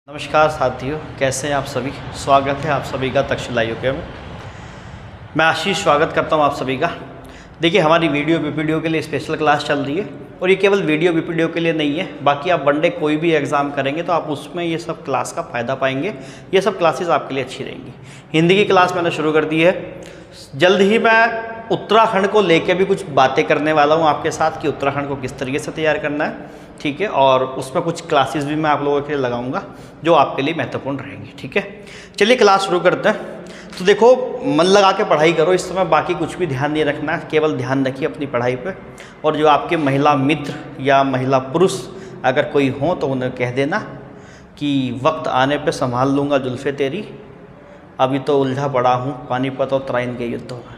नमस्कार साथियों, कैसे हैं आप सभी। स्वागत है आप सभी का तक्षशिला यूके में। मैं आशीष स्वागत करता हूं आप सभी का। देखिए, हमारी वीडियो बीपीडीओ के लिए स्पेशल क्लास चल रही है और ये केवल वीडियो बीपीडीओ के लिए नहीं है, बाकी आप वनडे कोई भी एग्ज़ाम करेंगे तो आप उसमें ये सब क्लास का फ़ायदा पाएंगे। ये सब क्लासेस आपके लिए अच्छी रहेंगी। हिंदी की क्लास मैंने शुरू कर दी है। जल्द ही मैं उत्तराखंड को लेकर भी कुछ बातें करने वाला हूँ आपके साथ कि उत्तराखंड को किस तरीके से तैयार करना है, ठीक है। और उसमें कुछ क्लासेस भी मैं आप लोगों के लिए लगाऊंगा जो आपके लिए महत्वपूर्ण रहेंगी, ठीक है। चलिए क्लास शुरू करते हैं। तो देखो, मन लगा के पढ़ाई करो इस समय, बाकी कुछ भी ध्यान नहीं रखना है, केवल ध्यान रखिए अपनी पढ़ाई पे। और जो आपके महिला मित्र या महिला पुरुष अगर कोई हो तो उन्हें कह देना कि वक्त आने पे संभाल लूँगा जुल्फ़े तेरी, अभी तो उलझा पड़ा हूँ पानीपत और तराइन के युद्धों में,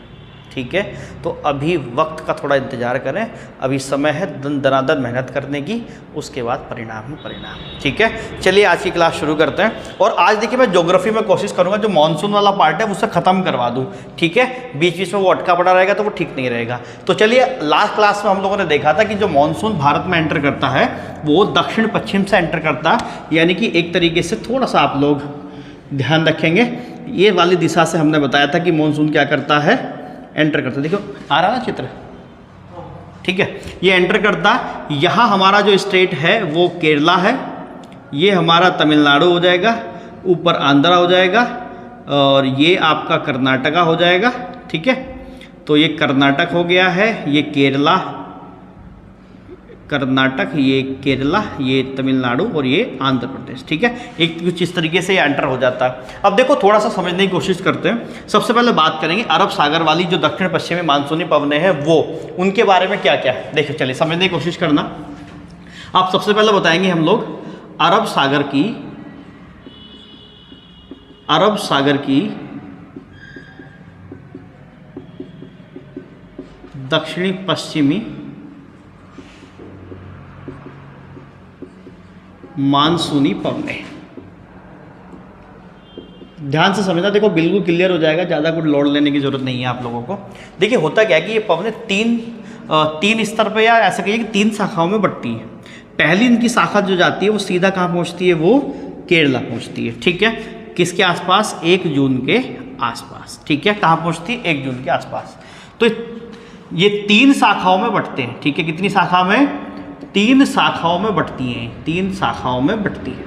ठीक है। तो अभी वक्त का थोड़ा इंतज़ार करें, अभी समय है दनादन मेहनत करने की, उसके बाद परिणाम ही परिणाम, ठीक है। चलिए आज की क्लास शुरू करते हैं। और आज देखिए, मैं ज्योग्राफी में कोशिश करूंगा जो मानसून वाला पार्ट है उसे ख़त्म करवा दूं, ठीक है। बीच बीच में वो अटका पड़ा रहेगा तो वो ठीक नहीं रहेगा। तो चलिए, लास्ट क्लास में हम लोगों ने देखा था कि जो मानसून भारत में एंटर करता है वो दक्षिण पश्चिम से एंटर करता है, यानी कि एक तरीके से थोड़ा सा आप लोग ध्यान रखेंगे, ये वाली दिशा से हमने बताया था कि मानसून क्या करता है, एंटर करता है। देखो आ रहा ना चित्र, ठीक है। ये एंटर करता, यहाँ हमारा जो स्टेट है वो केरला है, ये हमारा तमिलनाडु हो जाएगा, ऊपर आंध्रा हो जाएगा और ये आपका कर्नाटका हो जाएगा, ठीक है। तो ये कर्नाटक हो गया है, ये केरला, कर्नाटक, ये केरला, ये तमिलनाडु और ये आंध्र प्रदेश, ठीक है। एक कुछ इस तरीके से एंटर हो जाता है। अब देखो, थोड़ा सा समझने की कोशिश करते हैं। सबसे पहले बात करेंगे अरब सागर वाली जो दक्षिण पश्चिमी मानसूनी पवनें हैं वो, उनके बारे में क्या क्या है। देखो चलिए समझने की कोशिश करना। आप सबसे पहले बताएंगे हम लोग अरब सागर की दक्षिणी पश्चिमी मानसूनी पवनें। ध्यान से समझना, देखो बिल्कुल क्लियर हो जाएगा, ज़्यादा कुछ लोड लेने की जरूरत नहीं है आप लोगों को। देखिए होता क्या है कि ये पवनें तीन स्तर पे, या ऐसा कहिए कि 3 शाखाओं में बढ़ती है। पहली इनकी शाखा जो जाती है वो सीधा कहाँ पहुँचती है, वो केरला पहुँचती है, ठीक है। किसके आसपास, 1 जून के आसपास, ठीक है। कहाँ पहुँचती है, 1 जून के आसपास। तो ये 3 शाखाओं में बढ़ते हैं, ठीक है। कितनी शाखा में, 3 शाखाओं में बढ़ती हैं, 3 शाखाओं में बढ़ती है।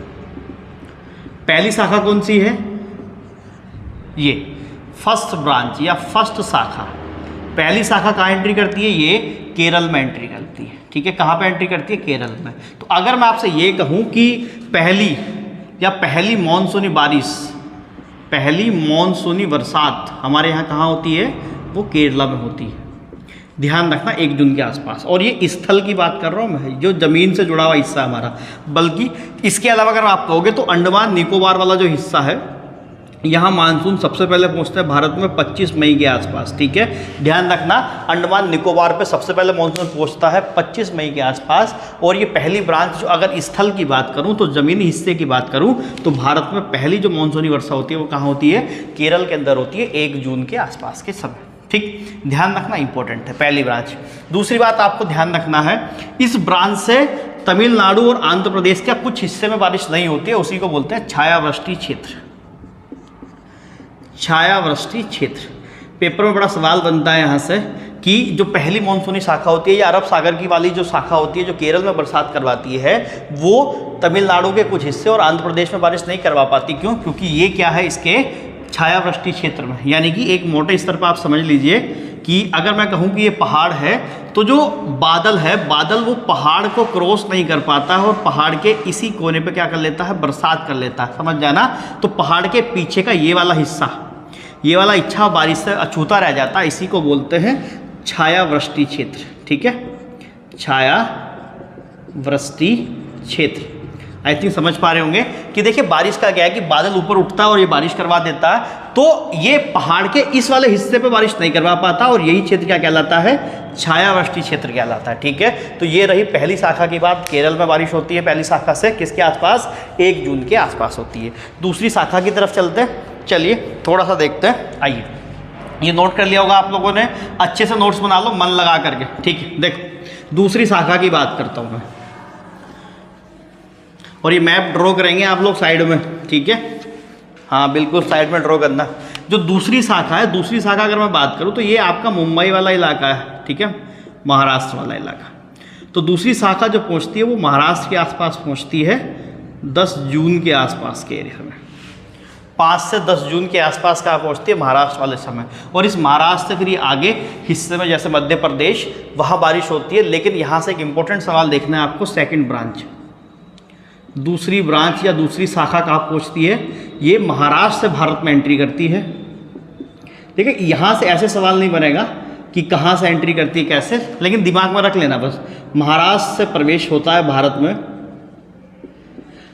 पहली शाखा कौन सी है, ये फर्स्ट ब्रांच या फर्स्ट शाखा। पहली शाखा कहाँ एंट्री करती है, ये केरल में एंट्री करती है, ठीक है। कहाँ पे एंट्री करती है, केरल में। तो अगर मैं आपसे ये कहूँ कि पहली मानसूनी बारिश, पहली मानसूनी बरसात हमारे यहाँ कहाँ होती है, वो केरला में होती है। ध्यान रखना, 1 जून के आसपास। और ये स्थल की बात कर रहा हूँ मैं, जो ज़मीन से जुड़ा हुआ हिस्सा हमारा। बल्कि इसके अलावा अगर आप कहोगे तो अंडमान निकोबार वाला जो हिस्सा है, यहाँ मानसून सबसे पहले पहुँचता है भारत में 25 मई के आसपास, ठीक है। ध्यान रखना, अंडमान निकोबार पे सबसे पहले मानसून पहुँचता है 25 मई के आसपास। और ये पहली ब्रांच, जो अगर स्थल की बात करूँ तो ज़मीनी हिस्से की बात करूँ तो भारत में पहली जो मानसूनी वर्षा होती है वो कहाँ होती है, केरल के अंदर होती है, 1 जून के आसपास के समय, ठीक। ध्यान रखना, इंपॉर्टेंट है पहली ब्रांच। दूसरी बात आपको ध्यान रखना है, इस ब्रांच से तमिलनाडु और आंध्र प्रदेश के कुछ हिस्से में बारिश नहीं होती है, उसी को बोलते हैं छायावृष्टि क्षेत्र। छायावृष्टि क्षेत्र पेपर में बड़ा सवाल बनता है यहाँ से कि जो पहली मानसूनी शाखा होती है या अरब सागर की वाली जो शाखा होती है जो केरल में बरसात करवाती है, वो तमिलनाडु के कुछ हिस्से और आंध्र प्रदेश में बारिश नहीं करवा पाती। क्यों? क्योंकि ये क्या है, इसके छायावृष्टि क्षेत्र में। यानी कि एक मोटे स्तर पर आप समझ लीजिए कि अगर मैं कहूँ कि ये पहाड़ है तो जो बादल है, बादल वो पहाड़ को क्रॉस नहीं कर पाता है और पहाड़ के इसी कोने पे क्या कर लेता है, बरसात कर लेता है, समझ जाना। तो पहाड़ के पीछे का ये वाला हिस्सा, ये वाला इच्छा बारिश से अछूता रह जाता है, इसी को बोलते हैं छायावृष्टि क्षेत्र, ठीक है। छायावृष्टि क्षेत्र, आई थिंक समझ पा रहे होंगे कि देखिए बारिश का क्या है कि बादल ऊपर उठता है और ये बारिश करवा देता है, तो ये पहाड़ के इस वाले हिस्से पे बारिश नहीं करवा पाता और यही क्षेत्र क्या कहलाता है, छायावृष्टि क्षेत्र कहलाता है, ठीक है। तो ये रही पहली शाखा की बात, केरल में बारिश होती है पहली शाखा से, किसके आसपास, 1 जून के आसपास होती है। दूसरी शाखा की तरफ चलते हैं, चलिए थोड़ा सा देखते हैं। आइए, ये नोट कर लिया होगा आप लोगों ने, अच्छे से नोट्स बना लो मन लगा करके, ठीक है। देखो दूसरी शाखा की बात करता हूँ मैं। और ये मैप ड्रॉ करेंगे आप लोग साइड में, ठीक है, हाँ बिल्कुल साइड में ड्रॉ करना। जो दूसरी शाखा है, दूसरी शाखा अगर मैं बात करूँ तो ये आपका मुंबई वाला इलाका है, ठीक है, महाराष्ट्र वाला इलाका। तो दूसरी शाखा जो पहुँचती है वो महाराष्ट्र के आसपास पहुँचती है 10 जून के आसपास के एरिया में, 5 से 10 जून के आसपास कहाँ पहुँचती है, महाराष्ट्र वाले समय। और इस महाराष्ट्र से फिर ये आगे हिस्से में जैसे मध्य प्रदेश, वहाँ बारिश होती है। लेकिन यहाँ से एक इम्पोर्टेंट सवाल देखना है आपको, सेकंड ब्रांच, दूसरी ब्रांच या दूसरी शाखा कहाँ पहुँचती है, ये महाराष्ट्र से भारत में एंट्री करती है। देखिए यहाँ से ऐसे सवाल नहीं बनेगा कि कहाँ से एंट्री करती है कैसे, लेकिन दिमाग में रख लेना बस, महाराष्ट्र से प्रवेश होता है भारत में।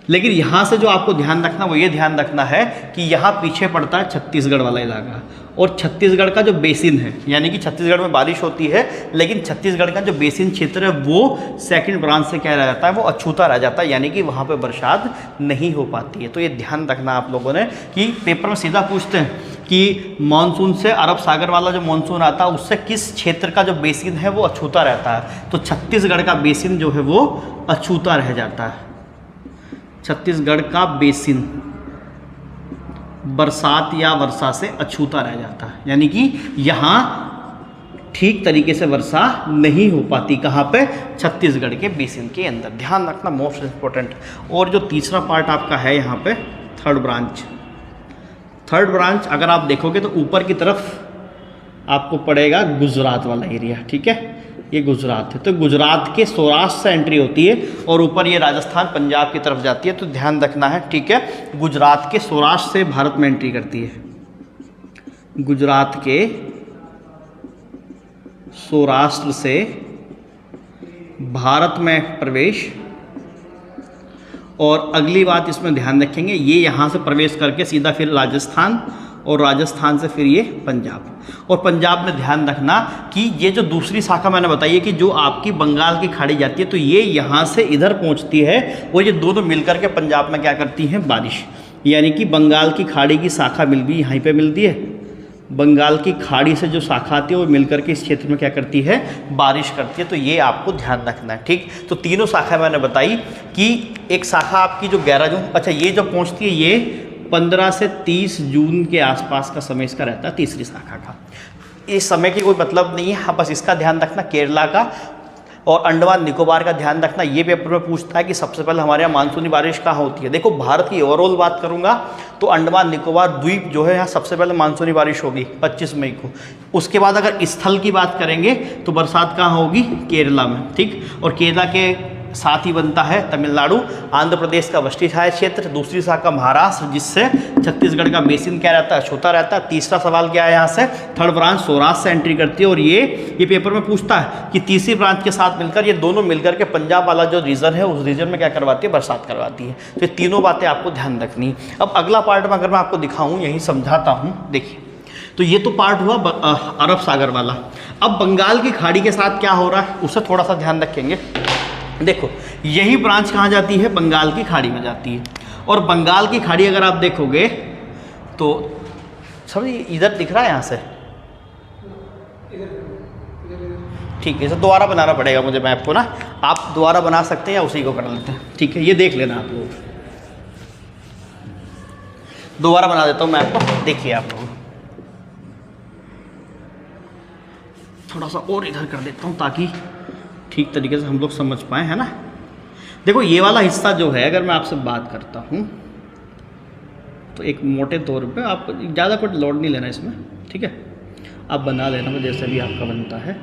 लेकिन यहाँ से जो आपको ध्यान रखना वो ये ध्यान रखना है कि यहाँ पीछे पड़ता है छत्तीसगढ़ वाला इलाका, और छत्तीसगढ़ का जो बेसिन है, यानी कि छत्तीसगढ़ में बारिश होती है लेकिन छत्तीसगढ़ का जो बेसिन क्षेत्र है वो सेकंड ब्रांच से क्या रह जाता है, वो अछूता रह जाता है, यानी कि वहाँ पे बरसात नहीं हो पाती है। तो ये ध्यान रखना आप लोगों ने कि पेपर में सीधा पूछते हैं कि मानसून से अरब सागर वाला जो मानसून आता है उससे किस क्षेत्र का जो बेसिन है वो अछूता रहता है। तो छत्तीसगढ़ का बेसिन जो है वो अछूता रह जाता है। छत्तीसगढ़ का बेसिन बरसात या वर्षा से अछूता रह जाता है, यानी कि यहाँ ठीक तरीके से वर्षा नहीं हो पाती, कहाँ पे, छत्तीसगढ़ के बेसिन के अंदर। ध्यान रखना, मोस्ट इम्पोर्टेंट। और जो तीसरा पार्ट आपका है यहाँ पे थर्ड ब्रांच, थर्ड ब्रांच अगर आप देखोगे तो ऊपर की तरफ आपको पड़ेगा गुजरात वाला एरिया, ठीक है, ये गुजरात है। तो गुजरात के सौराष्ट्र से एंट्री होती है और ऊपर ये राजस्थान पंजाब की तरफ जाती है। तो ध्यान रखना है, ठीक है, गुजरात के सौराष्ट्र से भारत में एंट्री करती है, गुजरात के सौराष्ट्र से भारत में प्रवेश। और अगली बात इसमें ध्यान रखेंगे, ये यहाँ से प्रवेश करके सीधा फिर राजस्थान, और राजस्थान से फिर ये पंजाब। और पंजाब में ध्यान रखना कि ये जो दूसरी शाखा मैंने बताई है कि जो आपकी बंगाल की खाड़ी जाती है, तो ये यहाँ से इधर पहुँचती है और ये दोनों मिलकर के पंजाब में क्या करती हैं, बारिश। यानी कि बंगाल की खाड़ी की शाखा मिल भी यहीं पे मिलती है, बंगाल की खाड़ी से जो शाखा आती है वो मिलकर के इस क्षेत्र में क्या करती है, बारिश करती है। तो ये आपको ध्यान रखना है, ठीक। तो तीनों शाखा मैंने बताई कि एक शाखा आपकी जो 11 जून, अच्छा ये जो पहुँचती है ये 15 से 30 जून के आसपास का समय इसका रहता है, तीसरी शाखा का। इस समय की कोई मतलब नहीं है, हाँ बस इसका ध्यान रखना, केरला का और अंडमान निकोबार का ध्यान रखना। ये पेपर में पूछता है कि सबसे पहले हमारे यहाँ मानसूनी बारिश कहाँ होती है। देखो भारत की ओवरऑल बात करूँगा तो अंडमान निकोबार द्वीप जो है यहाँ सबसे पहले मानसूनी बारिश होगी 25 मई को। उसके बाद अगर स्थल की बात करेंगे तो बरसात कहाँ होगी, केरला में, ठीक। और केरला के साथ ही बनता है तमिलनाडु, आंध्र प्रदेश का वृष्टि छाया क्षेत्र, दूसरी शाखा महाराष्ट्र, जिससे छत्तीसगढ़ का बेसिन क्या रहता है, छोटा रहता है। तीसरा सवाल क्या है यहाँ से, थर्ड ब्रांच सौराष्ट्र से एंट्री करती है। और ये पेपर में पूछता है कि तीसरी ब्रांच के साथ मिलकर ये दोनों मिलकर के पंजाब वाला जो रीजन है उस रीजन में क्या करवाती है, बरसात करवाती है। तो ये तीनों बातें आपको ध्यान रखनी। अब अगला पार्ट में अगर मैं आपको दिखाऊँ, यही समझाता हूँ, देखिए। तो ये तो पार्ट हुआ अरब सागर वाला। अब बंगाल की खाड़ी के साथ क्या हो रहा है उससे थोड़ा सा ध्यान रखेंगे। देखो यही ब्रांच कहाँ जाती है, बंगाल की खाड़ी में जाती है। और बंगाल की खाड़ी अगर आप देखोगे तो समझिए इधर दिख रहा है यहाँ से, ठीक है। इसे दोबारा बनाना पड़ेगा मुझे मैप को ना, आप दोबारा बना सकते हैं या उसी को कर लेते हैं, ठीक है। ये देख लेना आप लोग, दोबारा बना देता हूँ मैप को, देखिए आप लोग। थोड़ा सा और इधर कर देता हूँ ताकि ठीक तरीके से हम लोग समझ पाए, है ना। देखो ये वाला हिस्सा जो है, अगर मैं आपसे बात करता हूँ तो एक मोटे तौर पे आप ज़्यादा कुछ लोड नहीं लेना इसमें, ठीक है। आप बना लेना जैसे भी आपका बनता है,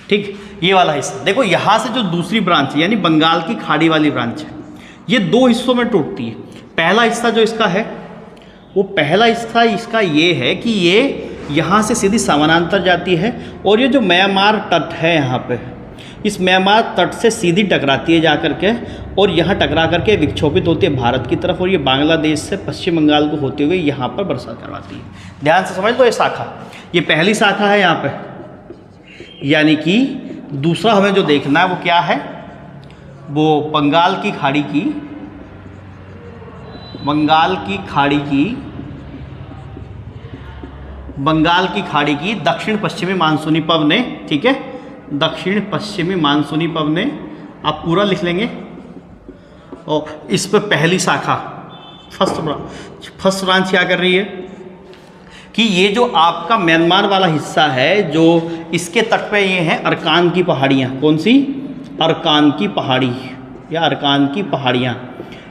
ठीक। ये वाला हिस्सा देखो, यहाँ से जो दूसरी ब्रांच यानी बंगाल की खाड़ी वाली ब्रांच है, ये दो हिस्सों में टूटती है। पहला हिस्सा जो इसका है, वो पहला हिस्सा इसका ये है कि ये यहाँ से सीधी समानांतर जाती है और ये जो म्यांमार तट है यहाँ पे, इस म्यांमार तट से सीधी टकराती है जा करके, और यहाँ टकरा करके विक्षोभित होती है भारत की तरफ, और ये बांग्लादेश से पश्चिम बंगाल को होते हुए यहाँ पर बरसात करवाती है। ध्यान से समझ लो, ये शाखा, ये पहली शाखा है यहाँ पे। यानी कि दूसरा हमें जो देखना है वो क्या है, वो बंगाल की खाड़ी की दक्षिण पश्चिमी मानसूनी पवन ने, ठीक है, दक्षिण पश्चिमी मानसूनी पवन ने आप पूरा लिख लेंगे। और इस पर पहली शाखा फर्स्ट ब्रांच क्या कर रही है कि ये जो आपका म्यांमार वाला हिस्सा है, जो इसके तट पे ये हैं अरकान की पहाड़ियाँ। कौन सी? अरकान की पहाड़ी या अरकान की पहाड़ियाँ।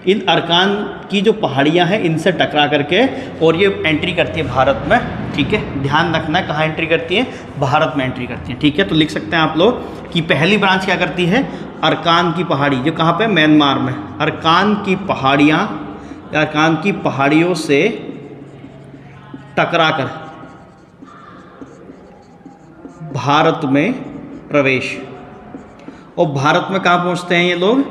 इन अरकान की जो पहाड़ियाँ हैं इनसे टकरा करके और ये एंट्री करती है भारत में। ठीक है, ध्यान रखना है कहाँ एंट्री करती है, भारत में एंट्री करती है। ठीक है, तो लिख सकते हैं आप लोग कि पहली ब्रांच क्या करती है, अरकान की पहाड़ी, जो कहाँ पे, म्यांमार में। अरकान की पहाड़ियाँ, अरकान की पहाड़ियों से टकरा कर भारत में प्रवेश। और भारत में कहाँ पहुँचते हैं ये लोग,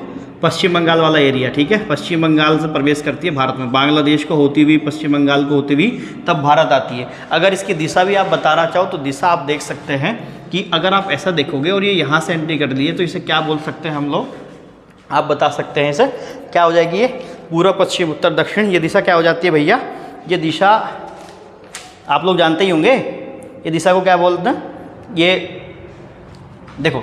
पश्चिम बंगाल वाला एरिया। ठीक है, पश्चिम बंगाल से प्रवेश करती है भारत में, बांग्लादेश को होती हुई, पश्चिम बंगाल को होती हुई तब भारत आती है। अगर इसकी दिशा भी आप बताना चाहो तो दिशा आप देख सकते हैं कि अगर आप ऐसा देखोगे और ये यहाँ से एंट्री कर ली है तो इसे क्या बोल सकते हैं हम लोग, आप बता सकते हैं इसे क्या हो जाएगी, ये पूर्व पश्चिम उत्तर दक्षिण। ये दिशा क्या हो जाती है भैया, ये दिशा आप लोग जानते ही होंगे, ये दिशा को क्या बोलते हैं, ये देखो,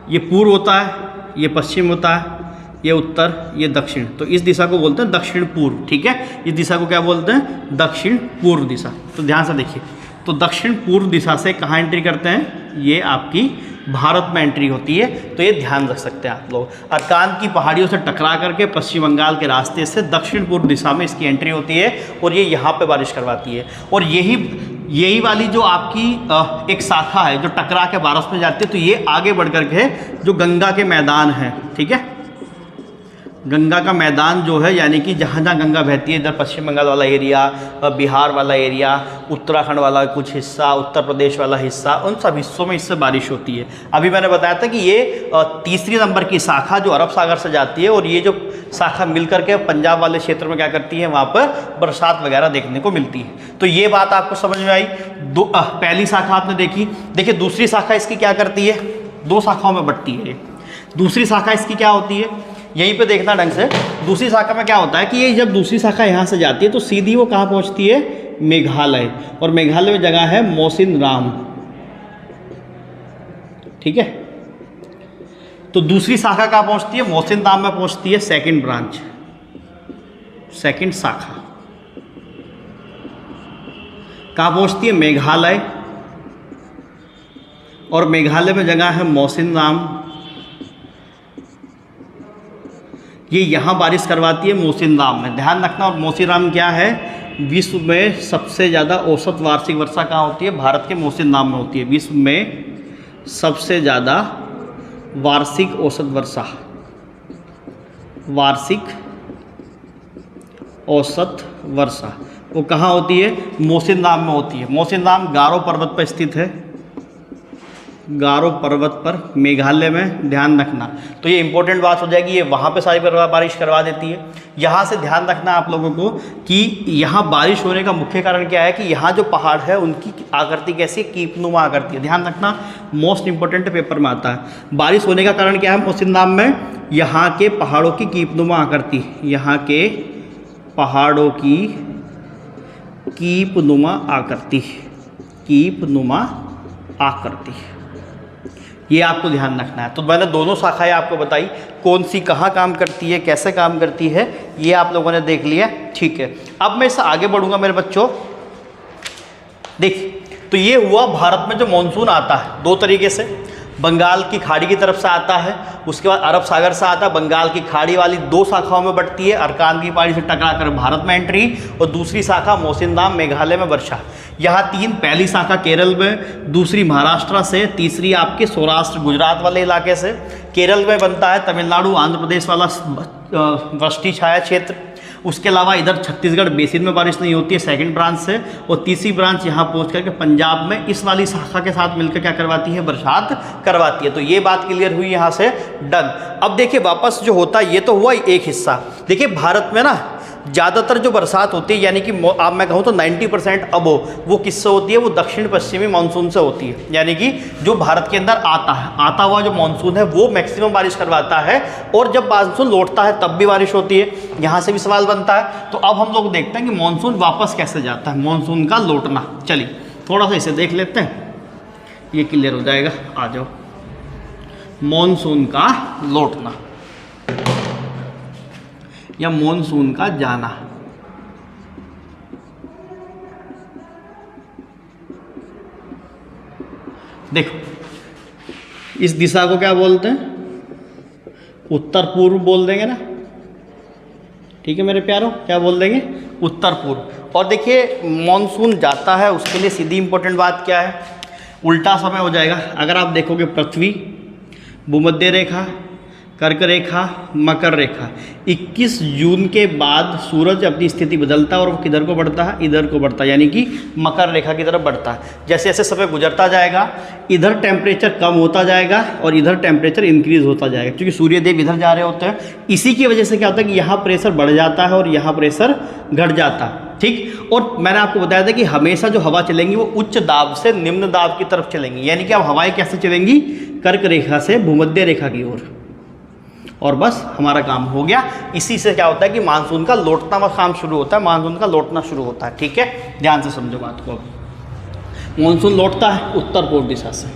ये पूर्व होता है, ये पश्चिम होता है, ये उत्तर, ये दक्षिण। तो इस दिशा को बोलते हैं दक्षिण पूर्व। ठीक है, इस दिशा को क्या बोलते हैं, दक्षिण पूर्व दिशा। तो ध्यान से देखिए, तो दक्षिण पूर्व दिशा से कहाँ एंट्री करते हैं, ये आपकी भारत में एंट्री होती है। तो ये ध्यान रख सकते हैं आप लोग। अरकान की पहाड़ियों से टकरा करके पश्चिम बंगाल के रास्ते से दक्षिण पूर्व दिशा में इसकी एंट्री होती है और ये यहाँ पे बारिश करवाती है। और यही वाली जो आपकी एक शाखा है जो टकरा के बारिश में जाती है, तो ये आगे बढ़ करके जो गंगा के मैदान हैं, ठीक है, गंगा का मैदान जो है, यानी कि जहाँ जहाँ गंगा बहती है, इधर पश्चिम बंगाल वाला एरिया, बिहार वाला एरिया, उत्तराखंड वाला कुछ हिस्सा, उत्तर प्रदेश वाला हिस्सा, उन सब हिस्सों में इससे बारिश होती है। अभी मैंने बताया था कि ये तीसरी नंबर की शाखा जो अरब सागर से जाती है, और ये जो शाखा मिल करके पंजाब वाले क्षेत्र में क्या करती है, वहाँ पर बरसात वगैरह देखने को मिलती है। तो ये बात आपको समझ में आई। पहली शाखा आपने देखी। देखिए दूसरी शाखा इसकी क्या करती है, दो शाखाओं में बंटती है। दूसरी शाखा इसकी क्या होती है, यहीं पे देखना ढंग से। दूसरी शाखा में क्या होता है कि ये जब दूसरी शाखा यहाँ से जाती है तो सीधी वो कहाँ पहुँचती है, मेघालय। और मेघालय में जगह है मौसिनराम। ठीक है, तो दूसरी शाखा कहाँ पहुँचती है, मौसिनराम में पहुँचती है, सेकंड ब्रांच, सेकंड शाखा कहाँ पहुँचती है, मेघालय। और मेघालय में जगह है मौसिनराम, ये यहाँ बारिश करवाती है मौसिनराम में। ध्यान रखना। और मौसिनराम क्या है, विश्व में सबसे ज़्यादा औसत वार्षिक वर्षा कहाँ होती है, भारत के मौसिनराम में होती है। विश्व में सबसे ज़्यादा वार्षिक औसत वर्षा, वार्षिक औसत वर्षा वो कहाँ होती है, मौसिनराम में होती है। मौसिनराम गारो पर्वत पर स्थित है, गारो पर्वत पर, मेघालय में। ध्यान रखना, तो ये इंपॉर्टेंट बात हो जाएगी, ये वहाँ पे सारी बारिश करवा देती है। यहाँ से ध्यान रखना आप लोगों को कि यहाँ बारिश होने का मुख्य कारण क्या है कि यहाँ जो पहाड़ है उनकी आकृति कैसी, कीपनुमा आकृति है। ध्यान रखना, मोस्ट इंपॉर्टेंट पेपर में आता है। बारिश होने का कारण क्या है मौसिनराम में, यहाँ के पहाड़ों की कीपनुमा आकृति, यहाँ के पहाड़ों की कीपनुमा आकृति, कीपनुमा आकृति, ये आपको ध्यान रखना है। तो मैंने दोनों शाखाएं आपको बताई, कौन सी कहाँ काम करती है, कैसे काम करती है, ये आप लोगों ने देख लिया। ठीक है, अब मैं इससे आगे बढ़ूंगा मेरे बच्चों। देखिए, तो ये हुआ भारत में जो मानसून आता है दो तरीके से, बंगाल की खाड़ी की तरफ से आता है, उसके बाद अरब सागर से आता है। बंगाल की खाड़ी वाली दो शाखाओं में बंटती है, अरकान की पहाड़ी से टकरा कर भारत में एंट्री, और दूसरी शाखा मौसिनराम मेघालय में वर्षा। यहाँ तीन, पहली शाखा केरल में, दूसरी महाराष्ट्र से, तीसरी आपके सौराष्ट्र गुजरात वाले इलाके से। केरल में बनता है तमिलनाडु आंध्र प्रदेश वाला वृष्टि छाया क्षेत्र। उसके अलावा इधर छत्तीसगढ़ बेसिन में बारिश नहीं होती है, सेकंड ब्रांच से। और तीसरी ब्रांच यहाँ पहुँच करके पंजाब में इस वाली शाखा के साथ मिलकर क्या करवाती है, बरसात करवाती है। तो ये बात क्लियर हुई यहाँ से, डन। अब देखिए वापस जो होता है, ये तो हुआ एक हिस्सा। देखिए भारत में ना ज़्यादातर जो बरसात होती है, यानी कि आप मैं कहूँ तो 90% अबो, वो किससे होती है, वो दक्षिण पश्चिमी मानसून से होती है। यानी कि जो भारत के अंदर आता हुआ जो मानसून है वो मैक्सिमम बारिश करवाता है, और जब मानसून लौटता है तब भी बारिश होती है। यहाँ से भी सवाल बनता है। तो अब हम लोग देखते हैं कि मानसून वापस कैसे जाता है, मानसून का लौटना। चलिए थोड़ा सा इसे देख लेते हैं, ये क्लियर हो जाएगा। आ जाओ। मॉनसून का लौटना या मॉनसून का जाना। देखो इस दिशा को क्या बोलते हैं, उत्तर पूर्व बोल देंगे ना, ठीक है मेरे प्यारों, क्या बोल देंगे, उत्तर पूर्व। और देखिए मॉनसून जाता है उसके लिए सीधी इंपॉर्टेंट बात क्या है, उल्टा समय हो जाएगा। अगर आप देखोगे पृथ्वी, भूमध्य रेखा, कर्क रेखा, मकर रेखा, 21 जून के बाद सूरज अपनी स्थिति बदलता है और वो किधर को बढ़ता है, इधर को बढ़ता है, यानी कि मकर रेखा की तरफ बढ़ता है। जैसे जैसे समय गुजरता जाएगा इधर टेम्परेचर कम होता जाएगा और इधर टेम्परेचर इंक्रीज होता जाएगा, क्योंकि सूर्यदेव इधर जा रहे होते हैं। इसी की वजह से क्या होता है कि यहाँ प्रेशर बढ़ जाता है और यहाँ प्रेशर घट जाता है, ठीक। और मैंने आपको बताया था कि हमेशा जो हवा चलेंगी वो उच्च दाब से निम्न दाब की तरफ चलेंगी, यानी कि अब हवाएं कैसे चलेंगी, कर्क रेखा से भूमध्य रेखा की ओर, और बस हमारा काम हो गया। इसी से क्या होता है कि मानसून का लौटना का काम शुरू होता है, मानसून का लौटना शुरू होता है, ठीक है। ध्यान से समझो बात को। अब मानसून लौटता है उत्तर पूर्व दिशा से।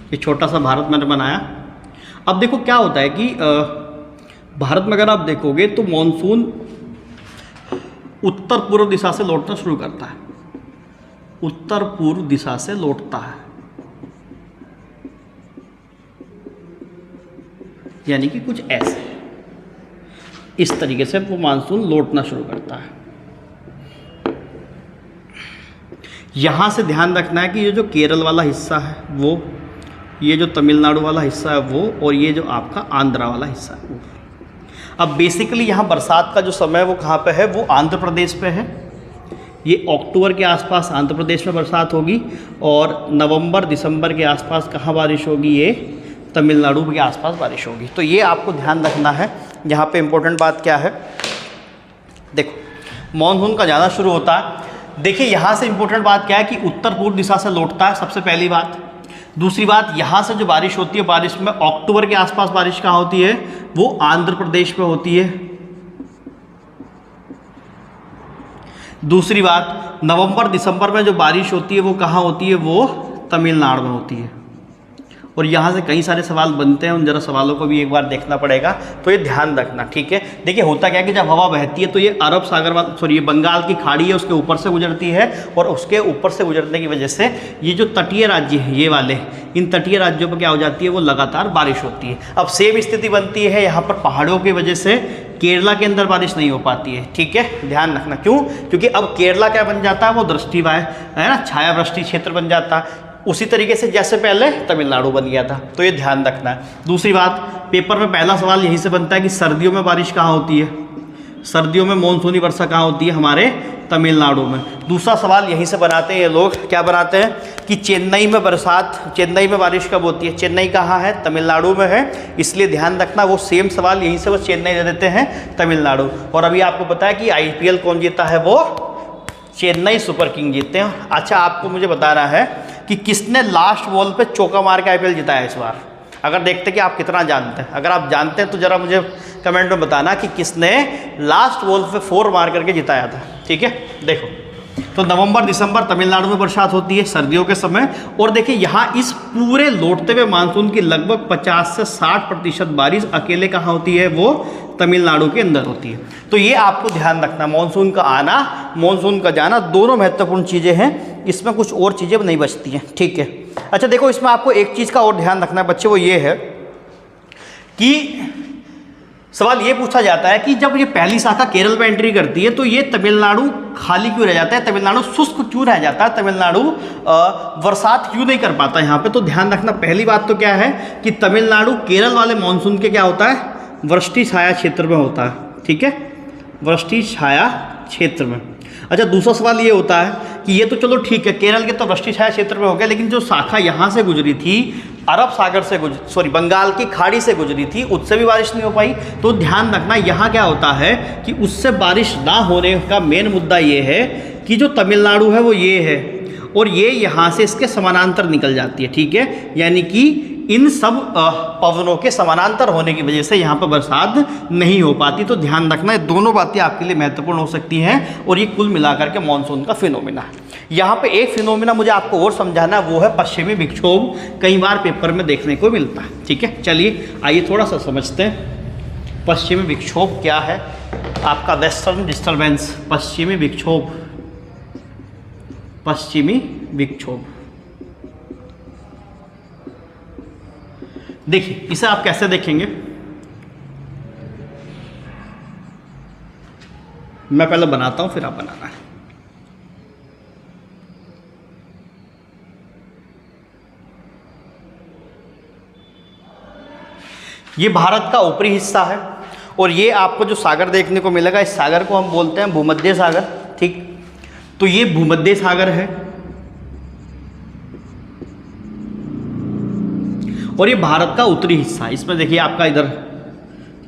ये छोटा सा भारत मैंने बनाया। अब देखो क्या होता है कि भारत में अगर आप देखोगे तो मानसून उत्तर पूर्व दिशा से लौटना शुरू करता है, उत्तर पूर्व दिशा से लौटता है, यानी कि कुछ ऐसे इस तरीके से वो मानसून लौटना शुरू करता है। यहाँ से ध्यान रखना है कि ये जो केरल वाला हिस्सा है वो, ये जो तमिलनाडु वाला हिस्सा है वो, और ये जो आपका आंध्रा वाला हिस्सा है वो। अब बेसिकली यहाँ बरसात का जो समय वो कहाँ पे है, वो आंध्र प्रदेश पे है। ये अक्टूबर के आसपास आंध्र प्रदेश में बरसात होगी और नवंबर दिसंबर के आसपास कहाँ बारिश होगी, ये तमिलनाडु के आसपास बारिश होगी। तो ये आपको ध्यान रखना है। यहाँ पे इम्पोर्टेंट बात क्या है, देखो मानसून का जाना शुरू होता है। देखिए यहाँ से इम्पोर्टेंट बात क्या है कि उत्तर पूर्व दिशा से लौटता है, सबसे पहली बात। दूसरी बात, यहाँ से जो बारिश होती है, बारिश में अक्टूबर के आसपास बारिश कहाँ होती है, वो आंध्र प्रदेश में होती है। दूसरी बात, नवंबर दिसंबर में जो बारिश होती है वो कहाँ होती है, वो तमिलनाडु में होती है। और यहाँ से कई सारे सवाल बनते हैं, उन जरा सवालों को भी एक बार देखना पड़ेगा, तो ये ध्यान रखना, ठीक है। देखिए होता क्या है कि जब हवा बहती है तो ये अरब सागर, सॉरी ये बंगाल की खाड़ी है उसके ऊपर से गुजरती है, और उसके ऊपर से गुजरने की वजह से ये जो तटीय राज्य हैं ये वाले, इन तटीय राज्यों पर क्या हो जाती है, वो लगातार बारिश होती है। अब सेम स्थिति बनती है यहाँ पर पहाड़ों की वजह से केरला के अंदर बारिश नहीं हो पाती है, ठीक है। ध्यान रखना, क्यों, क्योंकि अब केरला क्या बन जाता है, वो दृष्टिवाय है ना, छायावृष्टि क्षेत्र बन जाता है, उसी तरीके से जैसे पहले तमिलनाडु बन गया था। तो ये ध्यान रखना है। दूसरी बात, पेपर में पहला सवाल यहीं से बनता है कि सर्दियों में बारिश कहाँ होती है, सर्दियों में मानसूनी वर्षा कहाँ होती है, हमारे तमिलनाडु में। दूसरा सवाल यहीं से बनाते हैं ये लोग, क्या बनाते हैं कि चेन्नई में बरसात, चेन्नई में बारिश कब होती है, चेन्नई कहाँ है, तमिलनाडु में है, इसलिए ध्यान रखना। वो सेम सवाल यहीं से वो चेन्नई दे देते हैं, तमिलनाडु। और अभी आपको पता है कि IPL कौन जीता है, वो चेन्नई सुपर किंग जीतते हैं। अच्छा आपको मुझे बता रहा है कि किसने लास्ट बॉल पे चौका मार के IPL जिताया इस बार। अगर देखते कि आप कितना जानते हैं, अगर आप जानते हैं तो ज़रा मुझे कमेंट में बताना कि किसने लास्ट बॉल पे 4 मार करके जिताया था, ठीक है। देखो तो नवंबर दिसंबर तमिलनाडु में बरसात होती है सर्दियों के समय। और देखिए यहाँ इस पूरे लौटते हुए मानसून की लगभग 50 से 60% बारिश अकेले कहाँ होती है, वो तमिलनाडु के अंदर होती है। तो ये आपको ध्यान रखना, मानसून का आना, मानसून का जाना, दोनों महत्वपूर्ण चीज़ें हैं, इसमें कुछ और चीज़ें नहीं बचती हैं, ठीक है। अच्छा देखो इसमें आपको एक चीज़ का और ध्यान रखना है बच्चे, वो ये है कि सवाल ये पूछा जाता है कि जब ये पहली शाखा केरल में एंट्री करती है तो ये तमिलनाडु खाली क्यों रह जाता है, तमिलनाडु शुष्क क्यों रह जाता है, तमिलनाडु बरसात क्यों नहीं कर पाता यहाँ पे। तो ध्यान रखना, पहली बात तो क्या है कि तमिलनाडु केरल वाले मानसून के क्या होता है, वृष्टि छाया क्षेत्र में होता है, ठीक है, वृष्टि छाया क्षेत्र में। अच्छा दूसरा सवाल ये होता है कि ये तो चलो ठीक है, केरल के तो वृष्टि छाया क्षेत्र में हो गया, लेकिन जो शाखा यहाँ से गुजरी थी, अरब सागर से बंगाल की खाड़ी से गुजरी थी, उससे भी बारिश नहीं हो पाई। तो ध्यान रखना यहाँ क्या होता है कि उससे बारिश ना होने का मेन मुद्दा ये है कि जो तमिलनाडु है वो ये है, और ये यहाँ से इसके समानांतर निकल जाती है, ठीक है, यानी कि इन सब पवनों के समानांतर होने की वजह से यहाँ पर बरसात नहीं हो पाती। तो ध्यान रखना, ये दोनों बातें आपके लिए महत्वपूर्ण हो सकती हैं और ये कुल मिलाकर के मानसून का फिनोमिना है। यहाँ पे एक फिनोमिना मुझे आपको और समझाना, वो है पश्चिमी विक्षोभ। कई बार पेपर में देखने को मिलता है। ठीक है, चलिए आइए थोड़ा सा समझते हैं पश्चिमी विक्षोभ क्या है। आपका वेस्टर्न डिस्टर्बेंस, पश्चिमी विक्षोभ, पश्चिमी विक्षोभ। देखिए इसे आप कैसे देखेंगे, मैं पहले बनाता हूं फिर आप बनाना है। ये भारत का ऊपरी हिस्सा है और ये आपको जो सागर देखने को मिलेगा, इस सागर को हम बोलते हैं भूमध्य सागर। ठीक, तो ये भूमध्य सागर है और ये भारत का उत्तरी हिस्सा है। इसमें देखिए आपका इधर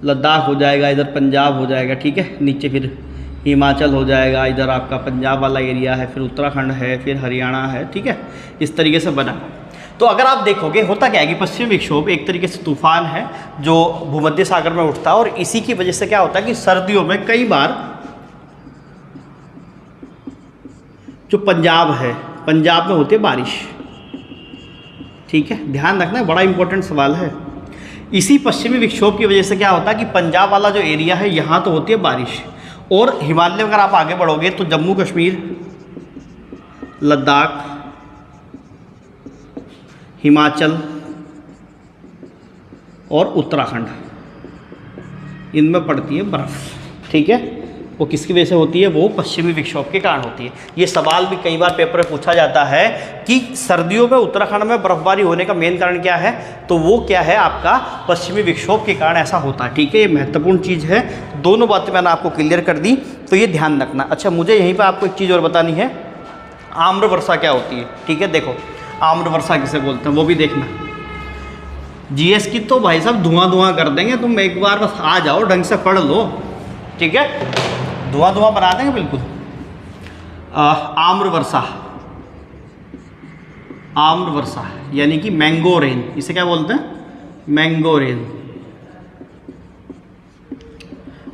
लद्दाख हो जाएगा, इधर पंजाब हो जाएगा। ठीक है, नीचे फिर हिमाचल हो जाएगा, इधर आपका पंजाब वाला एरिया है, फिर उत्तराखंड है, फिर हरियाणा है। ठीक है, इस तरीके से बना। तो अगर आप देखोगे होता क्या है कि पश्चिमी विक्षोभ एक तरीके से तूफान है जो भूमध्य सागर में उठता है और इसी की वजह से क्या होता है कि सर्दियों में कई बार जो पंजाब है, पंजाब में होती है बारिश। ठीक है, ध्यान रखना, बड़ा इंपॉर्टेंट सवाल है। इसी पश्चिमी विक्षोभ की वजह से क्या होता है कि पंजाब वाला जो एरिया है यहाँ तो होती है बारिश, और हिमालय में अगर आप आगे बढ़ोगे तो जम्मू कश्मीर, लद्दाख, हिमाचल और उत्तराखंड, इनमें पड़ती है बर्फ़। ठीक है, वो किसकी वजह से होती है, वो पश्चिमी विक्षोभ के कारण होती है। ये सवाल भी कई बार पेपर में पूछा जाता है कि सर्दियों में उत्तराखंड में बर्फबारी होने का मेन कारण क्या है, तो वो क्या है, आपका पश्चिमी विक्षोभ के कारण ऐसा होता है। ठीक है, ये महत्वपूर्ण चीज़ है। दोनों बातें मैंने आपको क्लियर कर दी, तो ये ध्यान रखना। अच्छा, मुझे यहीं पर आपको एक चीज़ और बतानी है, आम्र वर्षा क्या होती है। ठीक है, देखो आम्र वर्षा किसे बोलते हैं वो भी देखना। जीएस की तो भाई साहब धुआं कर देंगे, तुम एक बार बस आ जाओ, ढंग से पढ़ लो। ठीक है, धुआं बना देंगे बिल्कुल। आम्र वर्षा, आम्र वर्षा यानी कि मैंगो रेन, इसे क्या बोलते हैं, मैंगो रेन।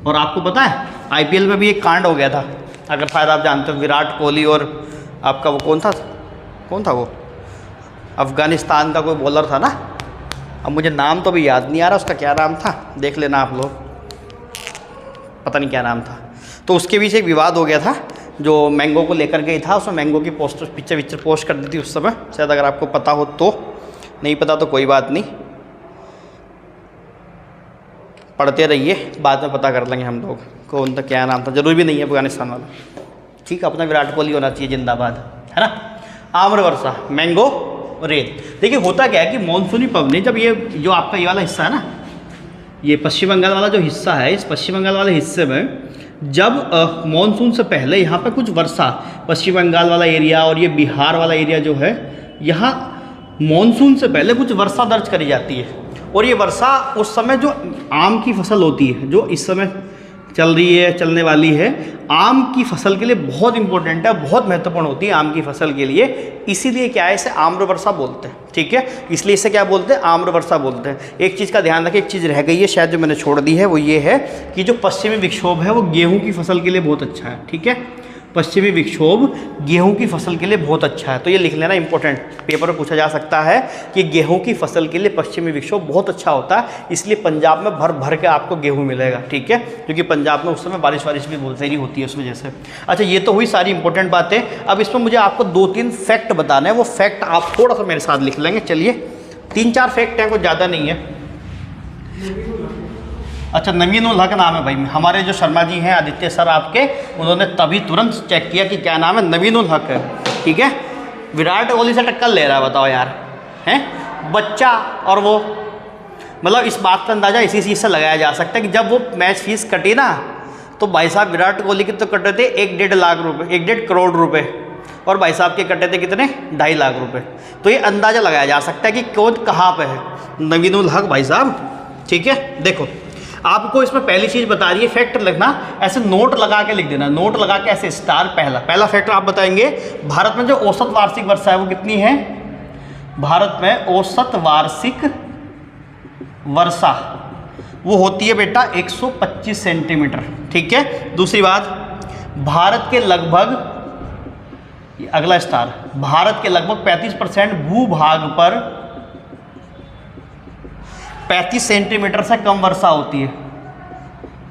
और आपको पता है आईपीएल में भी एक कांड हो गया था, अगर शायद आप जानते हो, विराट कोहली और आपका वो कौन था वो अफगानिस्तान का कोई बॉलर था ना, अब मुझे नाम तो भी याद नहीं आ रहा उसका, क्या नाम था देख लेना आप लोग, पता नहीं क्या नाम था। तो उसके बीच एक विवाद हो गया था जो मैंगो को लेकर के ही था। उसमें मैंगो की पिक्चर पोस्ट कर दी थी उस समय, शायद अगर आपको पता हो तो, नहीं पता तो कोई बात नहीं, पढ़ते रहिए, बाद में पता कर लेंगे हम लोग कौन था, क्या नाम था, जरूरी भी नहीं है अफगानिस्तान वाला। ठीक है, अपना विराट कोहली होना चाहिए जिंदाबाद, है ना। आम्र वर्षा, मैंगो रेन। देखिए होता क्या है कि मानसूनी पवनें, जब ये जो आपका ये वाला हिस्सा है ना, ये पश्चिम बंगाल वाला जो हिस्सा है, इस पश्चिम बंगाल वाले हिस्से में जब मानसून से पहले यहाँ पे कुछ वर्षा, पश्चिम बंगाल वाला एरिया और ये बिहार वाला एरिया जो है, यहाँ मानसून से पहले कुछ वर्षा दर्ज करी जाती है। और ये वर्षा उस समय जो आम की फसल होती है, जो इस समय चल रही है, चलने वाली है, आम की फसल के लिए बहुत इंपॉर्टेंट है, बहुत महत्वपूर्ण होती है आम की फसल के लिए। इसीलिए क्या है, इसे आम्र वर्षा बोलते हैं। ठीक है, इसलिए इसे क्या बोलते हैं, आम्र वर्षा बोलते हैं। एक चीज़ का ध्यान रखें, एक चीज़ रह गई है शायद जो मैंने छोड़ दी है, वो ये है कि जो पश्चिमी विक्षोभ है वो गेहूँ की फसल के लिए बहुत अच्छा है। ठीक है, पश्चिमी विक्षोभ गेहूं की फसल के लिए बहुत अच्छा है, तो ये लिख लेना, इंपॉर्टेंट, पेपर में पूछा जा सकता है कि गेहूं की फसल के लिए पश्चिमी विक्षोभ बहुत अच्छा होता है, इसलिए पंजाब में भर भर के आपको गेहूं मिलेगा। ठीक है, क्योंकि पंजाब में उस समय बारिश भी बहुत सारी होती है उस वजह से। अच्छा, ये तो हुई सारी इंपॉर्टेंट बातें। अब इसमें मुझे आपको 2-3 फैक्ट बताने हैं, वो फैक्ट आप थोड़ा सा मेरे साथ लिख लेंगे। चलिए 3-4 फैक्ट हैं, कुछ ज़्यादा नहीं है। अच्छा, नवीन उल हक नाम है भाई, हमारे जो शर्मा जी हैं आदित्य सर आपके, उन्होंने तभी तुरंत चेक किया कि क्या नाम है, नवीन उल हक है। ठीक है, विराट कोहली से टक्कर ले रहा है, बताओ यार, हैं बच्चा। और वो मतलब इस बात का अंदाज़ा इसी चीज़ से लगाया जा सकता है कि जब वो मैच फीस कटी ना, तो भाई साहब विराट कोहली के तो कटे थे 1-1.5 लाख रुपये, 1-1.5 करोड़ रुपये, और भाई साहब के कटे थे कितने, 2.5 लाख रुपये। तो ये अंदाज़ा लगाया जा सकता है कि कौन कहाँ पे है, नवीन उल हक भाई साहब। ठीक है, देखो आपको इसमें पहली चीज़ बता रही है, फैक्ट लिखना, ऐसे नोट लगा के लिख देना, नोट लगा के ऐसे स्टार। पहला फैक्टर आप बताएंगे, भारत में जो औसत वार्षिक वर्षा है वो कितनी है, भारत में औसत वार्षिक वर्षा वो होती है बेटा 125 सेंटीमीटर। ठीक है। दूसरी बात, भारत के लगभग, अगला स्टार, भारत के लगभग 35% भूभाग पर 35 सेंटीमीटर से कम वर्षा होती है।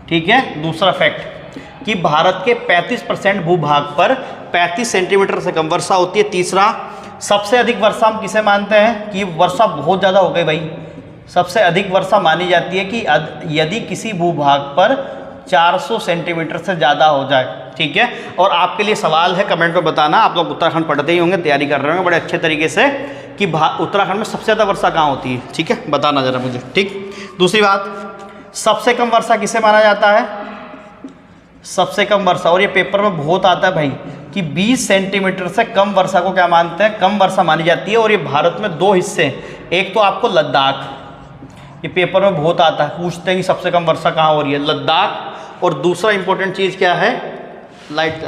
ठीक है। दूसरा फैक्ट कि भारत के 35% भूभाग पर 35 सेंटीमीटर से कम वर्षा होती है। तीसरा, सबसे अधिक वर्षा हम किसे मानते हैं कि वर्षा बहुत ज़्यादा हो गई भाई, सबसे अधिक वर्षा मानी जाती है कि यदि किसी भूभाग पर 400 सेंटीमीटर से ज़्यादा हो जाए। ठीक है। और आपके लिए सवाल है, कमेंट में बताना, आप लोग उत्तराखंड पढ़ते ही होंगे, तैयारी कर रहे होंगे बड़े अच्छे तरीके से, कि उत्तराखंड में सबसे ज़्यादा वर्षा कहाँ होती है। ठीक है, बताना ज़रा मुझे। ठीक। दूसरी बात, सबसे कम वर्षा किसे माना जाता है, सबसे कम वर्षा, और ये पेपर में बहुत आता है भाई कि 20 सेंटीमीटर से कम वर्षा को क्या मानते हैं, कम वर्षा मानी जाती है। और ये भारत में 2 हिस्से, एक तो आपको लद्दाख, ये पेपर में बहुत आता है, पूछते हैं कि सबसे कम वर्षा कहाँ हो रही है, लद्दाख। और दूसरा इंपॉर्टेंट चीज़ क्या है, लाइट,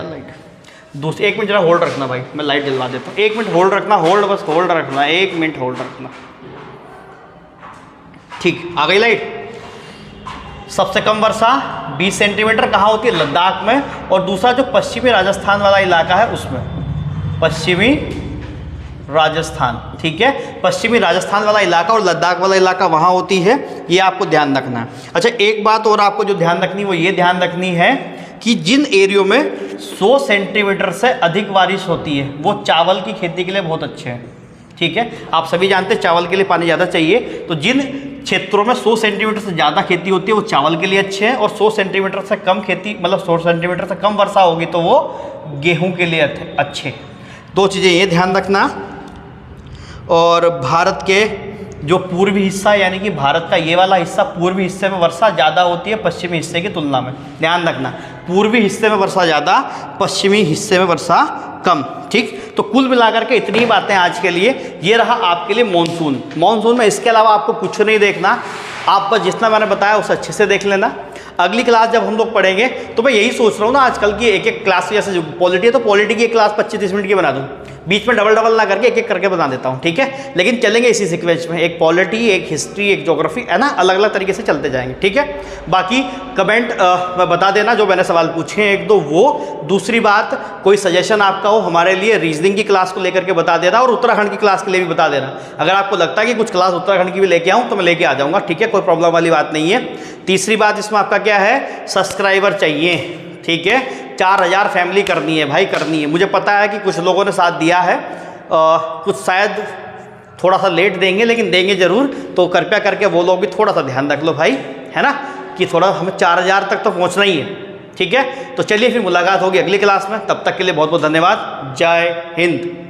दूसरी, 1 मिनट जरा होल्ड रखना भाई, मैं लाइट जलवा देता हूँ। 1 मिनट होल्ड रखना, होल्ड, बस होल्ड रखना, 1 मिनट होल्ड रखना। ठीक, आ गई लाइट। सबसे कम वर्षा 20 सेंटीमीटर कहाँ होती है, लद्दाख में। और दूसरा जो पश्चिमी राजस्थान वाला इलाका है उसमें, पश्चिमी राजस्थान। ठीक है, पश्चिमी राजस्थान वाला इलाका और लद्दाख वाला इलाका वहाँ होती है, ये आपको ध्यान रखना है। अच्छा, एक बात और आपको जो ध्यान रखनी है वो ये ध्यान रखनी है कि जिन एरियो में 100 सेंटीमीटर से अधिक बारिश होती है वो चावल की खेती के लिए बहुत अच्छे हैं। ठीक है, आप सभी जानते हैं चावल के लिए पानी ज़्यादा चाहिए, तो जिन क्षेत्रों में 100 सेंटीमीटर से ज़्यादा खेती होती है वो चावल के लिए अच्छे हैं, और 100 सेंटीमीटर से कम खेती, मतलब 100 सेंटीमीटर से कम वर्षा होगी तो वो गेहूं के लिए अच्छे। 2 चीज़ें ये ध्यान रखना। और भारत के जो पूर्वी हिस्सा, यानी कि भारत का ये वाला हिस्सा, पूर्वी हिस्से में वर्षा ज़्यादा होती है पश्चिमी हिस्से की तुलना में, ध्यान रखना, पूर्वी हिस्से में वर्षा ज़्यादा, पश्चिमी हिस्से में वर्षा कम। ठीक, तो कुल मिलाकर के इतनी ही बातें आज के लिए। ये रहा आपके लिए मॉनसून में इसके अलावा आपको कुछ नहीं देखना, आप बस जितना मैंने बताया उसे अच्छे से देख लेना। अगली क्लास जब हम लोग पढ़ेंगे तो मैं यही सोच रहा हूँ ना, आजकल की एक क्लास, जैसे पॉलिटी है तो पॉलिटी की एक क्लास 25-30 मिनट की बना दूँ, बीच में डबल ना करके एक करके बता देता हूँ। ठीक है, लेकिन चलेंगे इसी सीक्वेंस में, एक पॉलिटी, एक हिस्ट्री, एक ज्योग्राफी, है ना, अलग अलग तरीके से चलते जाएंगे। ठीक है, बाकी कमेंट में बता देना जो मैंने सवाल पूछे हैं 1-2 वो। दूसरी बात, कोई सजेशन आपका हो हमारे लिए, रीजनिंग की क्लास को लेकर के बता देना, और उत्तराखंड की क्लास के लिए भी बता देना। अगर आपको लगता है कि कुछ क्लास उत्तराखंड की भी लेके आऊँ तो मैं लेके आ जाऊँगा। ठीक है, कोई प्रॉब्लम वाली बात नहीं है। तीसरी बात इसमें आपका क्या है, सब्सक्राइबर चाहिए। ठीक है, 4000 फैमिली करनी है भाई, करनी है। मुझे पता है कि कुछ लोगों ने साथ दिया है, कुछ शायद थोड़ा सा लेट देंगे, लेकिन देंगे ज़रूर, तो कृपया करके वो लोग भी थोड़ा सा ध्यान रख लो भाई, है ना, कि थोड़ा हमें 4000 तक तो पहुंचना ही है। ठीक है, तो चलिए फिर मुलाकात होगी अगली क्लास में, तब तक के लिए बहुत बहुत धन्यवाद। जय हिंद।